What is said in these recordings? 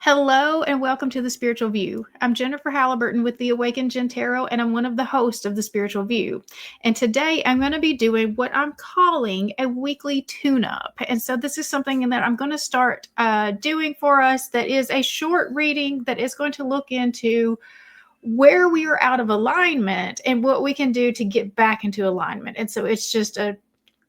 Hello and welcome to the Spiritual View. I'm Jennifer Halliburton with the Awakened Gen Tarot, and I'm one of the hosts of the Spiritual View. And today I'm going to be doing what I'm calling a weekly tune-up. And so this is something that I'm going to start doing for us that is a short reading that is going to look into where we are out of alignment and what we can do to get back into alignment. And so it's just a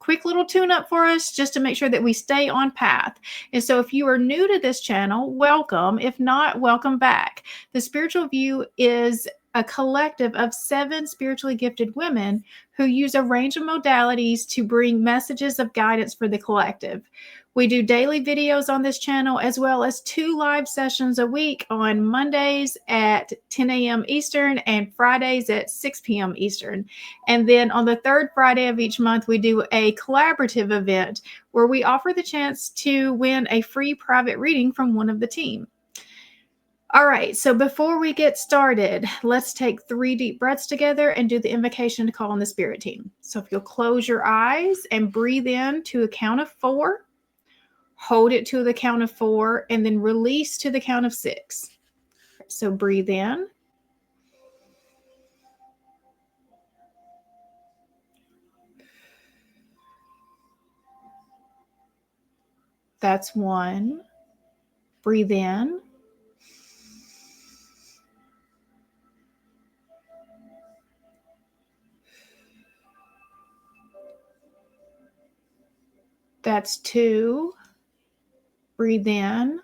quick little tune up for us just to make sure that we stay on path. And so if you are new to this channel, welcome. If not, welcome back. The Spiritual View is a collective of 7 spiritually gifted women who use a range of modalities to bring messages of guidance for the collective. We do daily videos on this channel, as well as 2 live sessions a week on Mondays at 10 a.m. Eastern and Fridays at 6 p.m. Eastern. And then on the 3rd Friday of each month, we do a collaborative event where we offer the chance to win a free private reading from one of the team. All right, so before we get started, let's take 3 deep breaths together and do the invocation to call on the spirit team. So if you'll close your eyes and breathe in to a count of 4, hold it to the count of 4, and then release to the count of 6. So breathe in. That's 1. Breathe in. That's 2. Breathe in.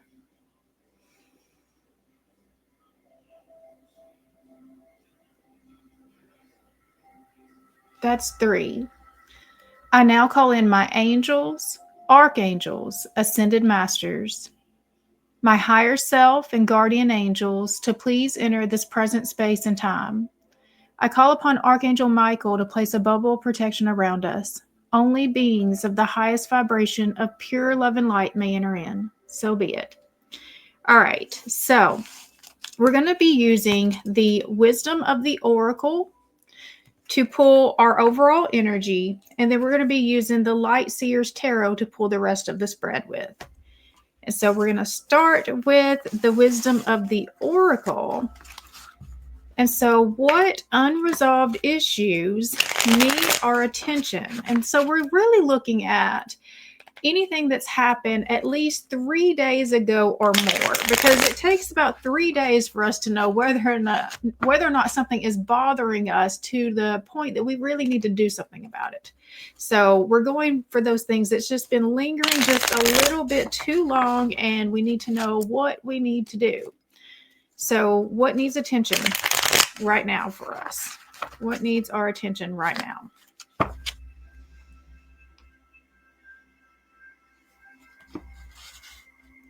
That's 3. I now call in my angels, archangels, ascended masters, my higher self and guardian angels to please enter this present space and time. I call upon Archangel Michael to place a bubble of protection around us. Only beings of the highest vibration of pure love and light may enter in. So be it. All right, so we're going to be using the Wisdom of the Oracle to pull our overall energy, and then we're going to be using the Light Seers Tarot to pull the rest of the spread with. And so we're going to start with the Wisdom of the Oracle. And so what unresolved issues need our attention? And so we're really looking at anything that's happened at least 3 days ago or more, because it takes about 3 days for us to know whether or not something is bothering us to the point that we really need to do something about it. So we're going for those things that's just been lingering just a little bit too long, and we need to know what we need to do. So what needs attention right now for us? What needs our attention right now?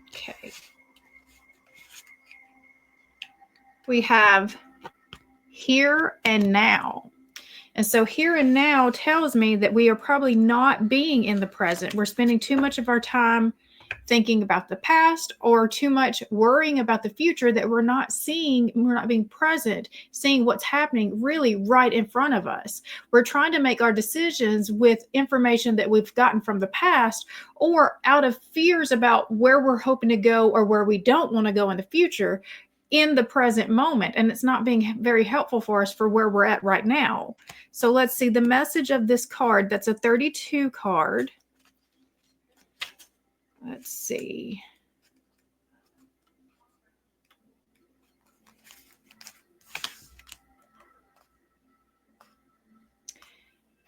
Okay. We have here and now. And so here and now tells me that we are probably not being in the present. We're spending too much of our time thinking about the past, or too much worrying about the future, that we're not being present, seeing what's happening really right in front of us. We're trying to make our decisions with information that we've gotten from the past, or out of fears about where we're hoping to go or where we don't want to go in the future in the present moment. And it's not being very helpful for us for where we're at right now. So let's see the message of this card. That's a 32 card. Let's see.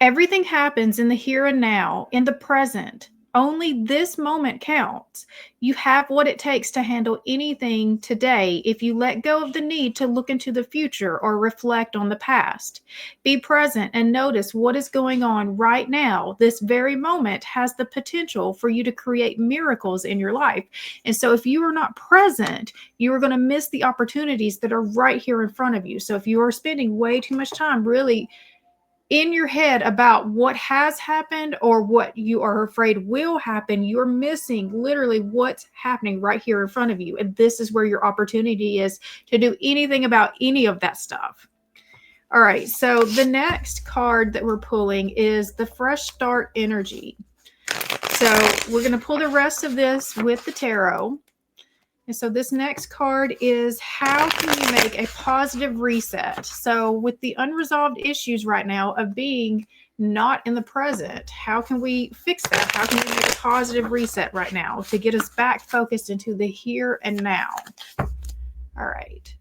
Everything happens in the here and now, in the present. Only this moment counts. You have what it takes to handle anything today if you let go of the need to look into the future or reflect on the past. Be present and notice what is going on right now. This very moment has the potential for you to create miracles in your life. And so if you are not present, you are going to miss the opportunities that are right here in front of you. So if you are spending way too much time really in your head about what has happened or what you are afraid will happen, you're missing literally what's happening right here in front of you. And this is where your opportunity is to do anything about any of that stuff. All right, so the next card that we're pulling is the Fresh Start Energy. So we're going to pull the rest of this with the tarot. And so this next card is, how can you make a positive reset? So with the unresolved issues right now of being not in the present, how can we fix that? How can we make a positive reset right now to get us back focused into the here and now? All right.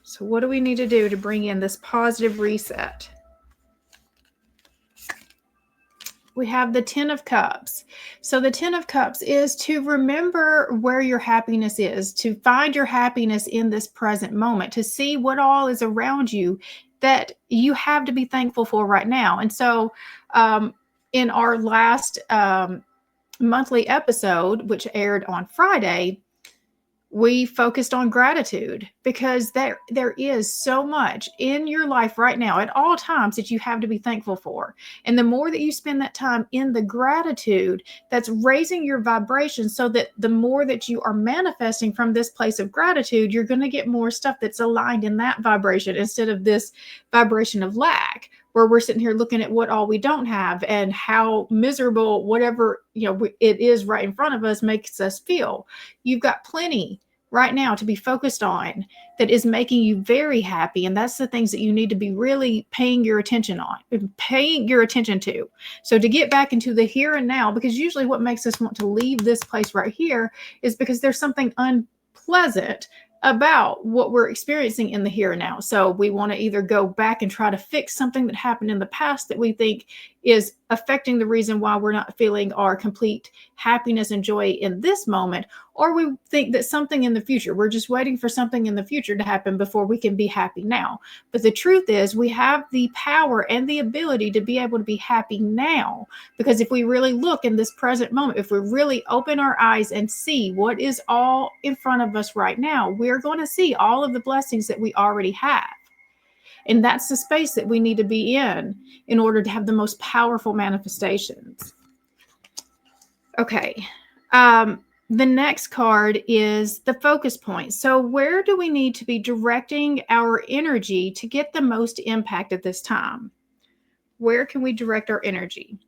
So what do we need to do to bring in this positive reset? We have the 10 of Cups. So the 10 of Cups is to remember where your happiness is, to find your happiness in this present moment, to see what all is around you that you have to be thankful for right now. And so in our last monthly episode, which aired on Friday, we focused on gratitude, because there is so much in your life right now at all times that you have to be thankful for. And the more that you spend that time in the gratitude, that's raising your vibration, so that the more that you are manifesting from this place of gratitude, you're going to get more stuff that's aligned in that vibration, instead of this vibration of lack, where we're sitting here looking at what all we don't have and how miserable whatever it is right in front of us makes us feel. You've got plenty right now to be focused on that is making you very happy, and that's the things that you need to be really paying your attention to. So to get back into the here and now, because usually what makes us want to leave this place right here is because there's something unpleasant about what we're experiencing in the here and now. So we want to either go back and try to fix something that happened in the past that we think is affecting the reason why we're not feeling our complete happiness and joy in this moment, or we think that something in the future, we're just waiting for something in the future to happen before we can be happy now. But the truth is, we have the power and the ability to be able to be happy now, because if we really look in this present moment, if we really open our eyes and see what is all in front of us right now, we're going to see all of the blessings that we already have. And that's the space that we need to be in order to have the most powerful manifestations. Okay. The next card is the focus point. So where do we need to be directing our energy to get the most impact at this time? Where can we direct our energy?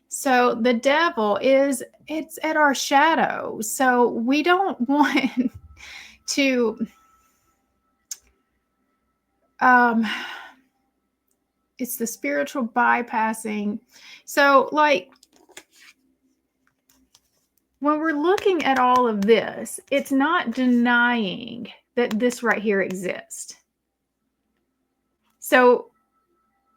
So the devil it's at our shadow. So we don't want to it's the spiritual bypassing. So like when we're looking at all of this, it's not denying that this right here exists. So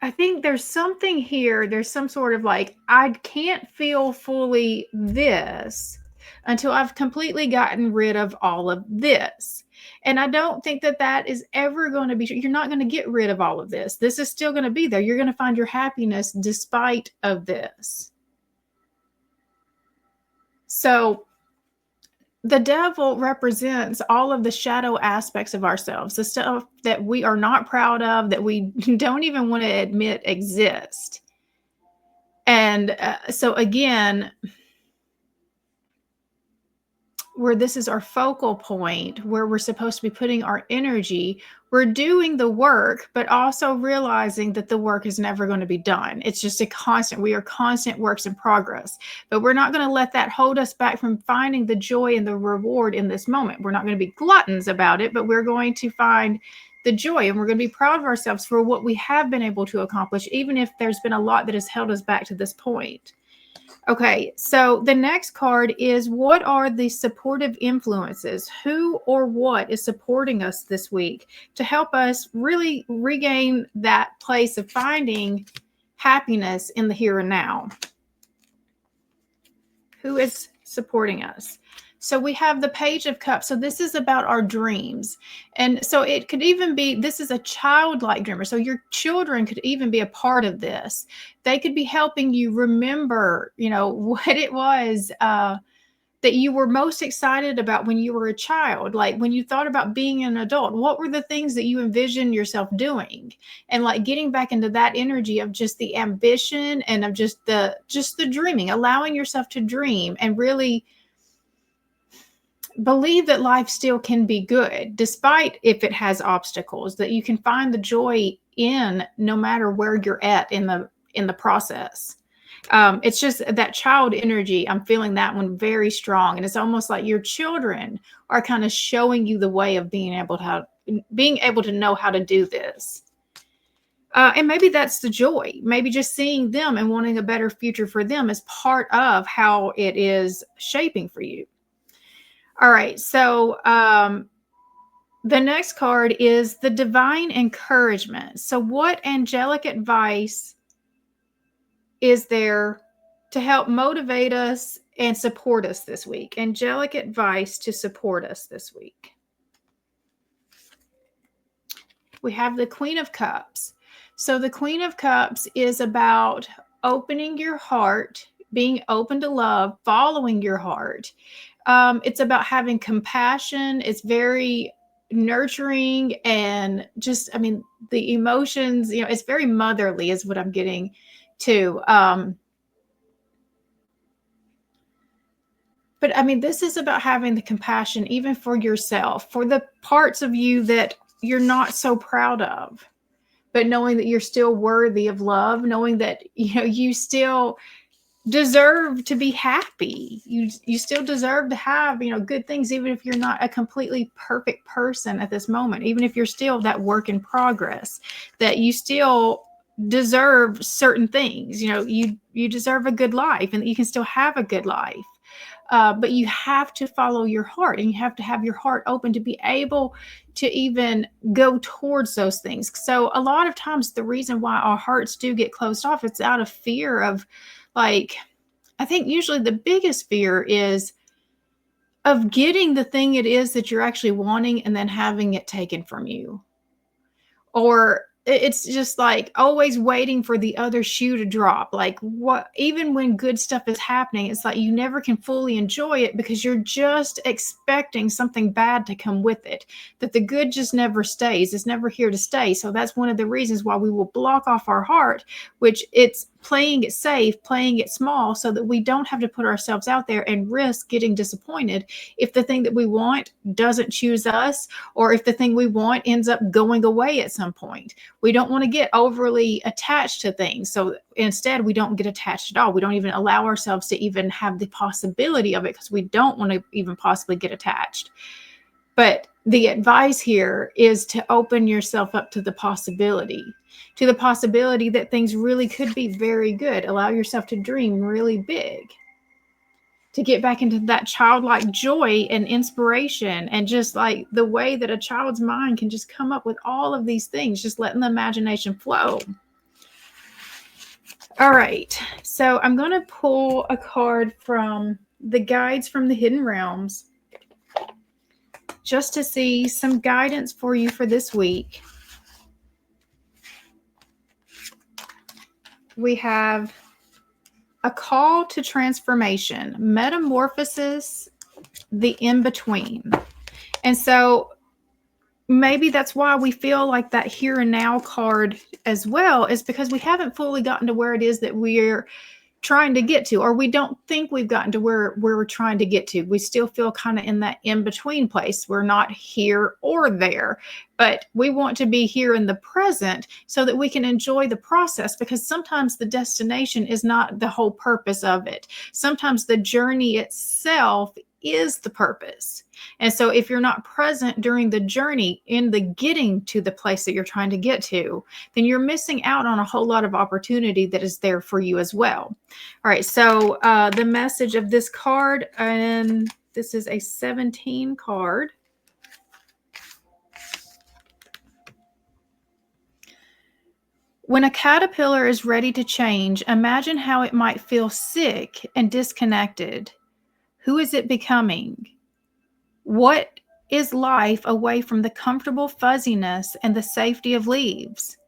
I think there's something here. There's some sort of like, I can't feel fully this until I've completely gotten rid of all of this. And I don't think that that is ever going to be true. You're not going to get rid of all of this. This is still going to be there. You're going to find your happiness despite of this. So the devil represents all of the shadow aspects of ourselves, the stuff that we are not proud of, that we don't even want to admit exist. And so again, where this is our focal point, where we're supposed to be putting our energy, we're doing the work, but also realizing that the work is never going to be done. It's just we are constant works in progress, but we're not going to let that hold us back from finding the joy and the reward in this moment. We're not going to be gluttons about it, but we're going to find the joy, and we're going to be proud of ourselves for what we have been able to accomplish, even if there's been a lot that has held us back to this point. Okay, so the next card is, what are the supportive influences? Who or what is supporting us this week to help us really regain that place of finding happiness in the here and now? Who is supporting us? So we have the Page of Cups. So this is about our dreams. And so it could even be, this is a childlike dreamer. So your children could even be a part of this. They could be helping you remember, what it was that you were most excited about when you were a child. Like when you thought about being an adult, what were the things that you envisioned yourself doing? And like getting back into that energy of just the ambition and of just the dreaming, allowing yourself to dream and really believe that life still can be good, despite if it has obstacles, that you can find the joy in no matter where you're at in the process. It's just that child energy. I'm feeling that one very strong. And it's almost like your children are kind of showing you the way of being able to know how to do this. And maybe that's the joy. Maybe just seeing them and wanting a better future for them is part of how it is shaping for you. All right. So the next card is the divine encouragement. So, what angelic advice is there to help motivate us and support us this week? Angelic advice to support us this week. We have the Queen of Cups. So the Queen of Cups is about opening your heart, being open to love, following your heart. It's about having compassion. It's very nurturing and just, I mean, the emotions, it's very motherly is what I'm getting to. But I mean, this is about having the compassion even for yourself, for the parts of you that you're not so proud of, but knowing that you're still worthy of love, knowing that you still deserve to be happy. You still deserve to have, good things, even if you're not a completely perfect person at this moment, even if you're still that work in progress, that you still deserve certain things. You deserve a good life and that you can still have a good life. But you have to follow your heart and you have to have your heart open to be able to even go towards those things. So a lot of times the reason why our hearts do get closed off, it's out of fear of, like, I think usually the biggest fear is of getting the thing it is that you're actually wanting and then having it taken from you. Or it's just like always waiting for the other shoe to drop. Like, what, even when good stuff is happening, it's like you never can fully enjoy it because you're just expecting something bad to come with it, that the good just never stays. It's never here to stay. So that's one of the reasons why we will block off our heart, which it's playing it safe, playing it small, so that we don't have to put ourselves out there and risk getting disappointed if the thing that we want doesn't choose us, or if the thing we want ends up going away at some point. We don't want to get overly attached to things. So instead, we don't get attached at all. We don't even allow ourselves to even have the possibility of it because we don't want to even possibly get attached. But the advice here is to open yourself up to the possibility that things really could be very good. Allow yourself to dream really big, to get back into that childlike joy and inspiration, and just like the way that a child's mind can just come up with all of these things, just letting the imagination flow. All right, so I'm going to pull a card from the Guides from the Hidden Realms just to see some guidance for you for this week. We have a call to transformation, metamorphosis, the in-between. And so maybe that's why we feel like that here and now card as well, is because we haven't fully gotten to where it is that we're trying to get to, or we don't think we've gotten to where we're trying to get to. We still feel kind of in that in-between place. We're not here or there, but we want to be here in the present so that we can enjoy the process, because sometimes the destination is not the whole purpose of it. Sometimes the journey itself is the purpose. And so if you're not present during the journey in the getting to the place that you're trying to get to, then you're missing out on a whole lot of opportunity that is there for you as well. All right, so the message of this card, and this is a 17 card. When a caterpillar is ready to change, imagine how it might feel sick and disconnected. Who is it becoming? What is life away from the comfortable fuzziness and the safety of leaves?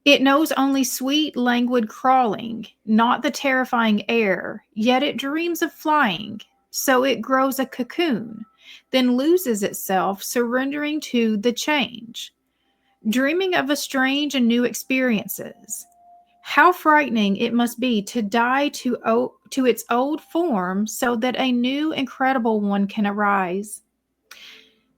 It knows only sweet, languid crawling, not the terrifying air, yet it dreams of flying. So it grows a cocoon, then loses itself, surrendering to the change, dreaming of a strange and new experiences. How frightening it must be to die to its old form so that a new, incredible one can arise.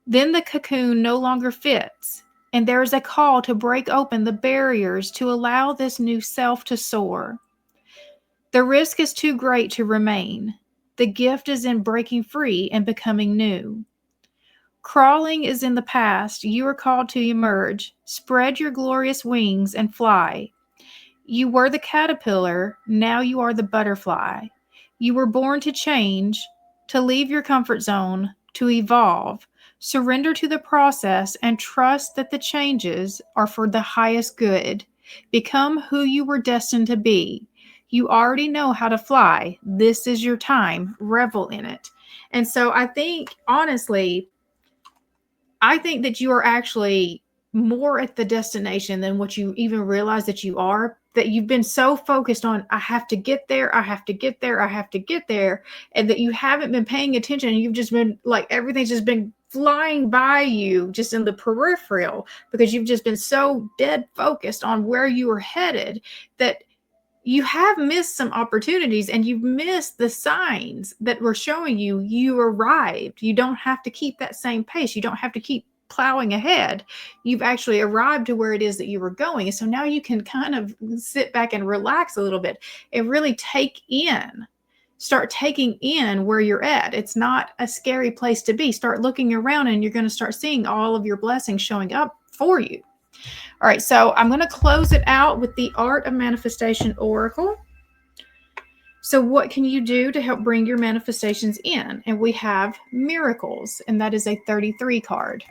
Then the cocoon no longer fits, and there is a call to break open the barriers to allow this new self to soar. The risk is too great to remain. The gift is in breaking free and becoming new. Crawling is in the past. You are called to emerge. Spread your glorious wings and fly. You were the caterpillar. Now you are the butterfly. You were born to change, to leave your comfort zone, to evolve. Surrender to the process and trust that the changes are for the highest good. Become who you were destined to be. You already know how to fly. This is your time. Revel in it. And so I think, honestly, I think that you are actually more at the destination than what you even realize that you are. That you've been so focused on, I have to get there, I have to get there, I have to get there, and that you haven't been paying attention. And you've just been like, everything's just been flying by you just in the peripheral because you've just been so dead focused on where you were headed that you have missed some opportunities and you've missed the signs that were showing you you arrived. You don't have to keep that same pace. You don't have to keep plowing ahead. You've actually arrived to where it is that you were going. And so now you can kind of sit back and relax a little bit and really start taking in where you're at. It's not a scary place to be. Start looking around and you're going to start seeing all of your blessings showing up for you. All right, so I'm going to close it out with the Art of Manifestation Oracle. So what can you do to help bring your manifestations in? And we have miracles, and that is a 33 card.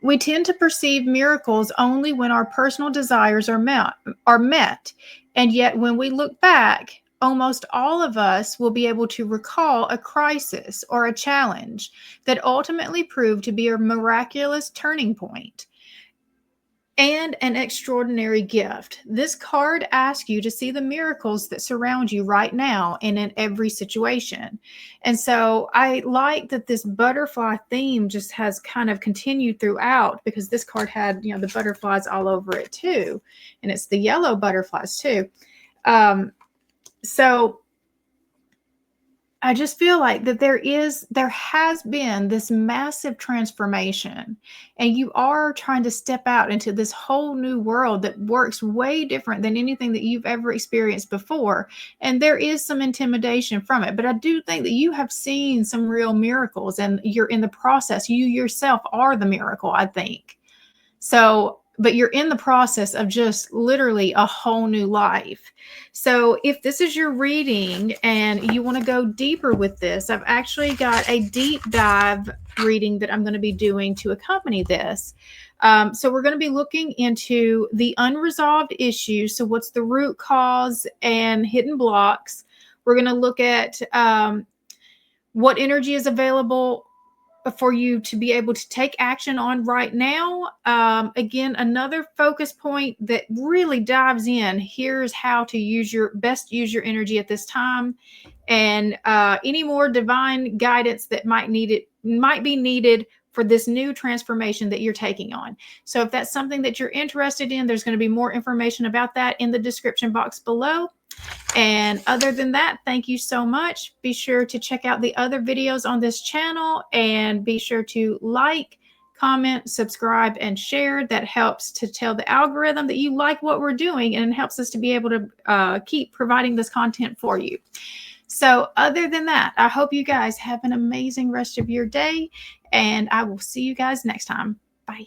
We tend to perceive miracles only when our personal desires are met. And yet when we look back, almost all of us will be able to recall a crisis or a challenge that ultimately proved to be a miraculous turning point and an extraordinary gift. This card asks you to see the miracles that surround you right now and in every situation. And so I like that this butterfly theme just has kind of continued throughout, because this card had, the butterflies all over it too. And it's the yellow butterflies too. So I just feel like that there has been this massive transformation, and you are trying to step out into this whole new world that works way different than anything that you've ever experienced before. And there is some intimidation from it, but I do think that you have seen some real miracles and you're in the process. You yourself are the miracle, I think. So, but you're in the process of just literally a whole new life. So if this is your reading and you want to go deeper with this, I've actually got a deep dive reading that I'm going to be doing to accompany this. So we're going to be looking into the unresolved issues. So what's the root cause and hidden blocks? We're going to look at what energy is available for you to be able to take action on right now. Again, another focus point that really dives in. Here's how to use your energy at this time, and any more divine guidance that might be needed for this new transformation that you're taking on. So if that's something that you're interested in, there's going to be more information about that in the description box below. And other than that, thank you so much. Be sure to check out the other videos on this channel, and be sure to like, comment, subscribe, and share. That helps to tell the algorithm that you like what we're doing, and it helps us to be able to keep providing this content for you. So other than that, I hope you guys have an amazing rest of your day, and I will see you guys next time. Bye.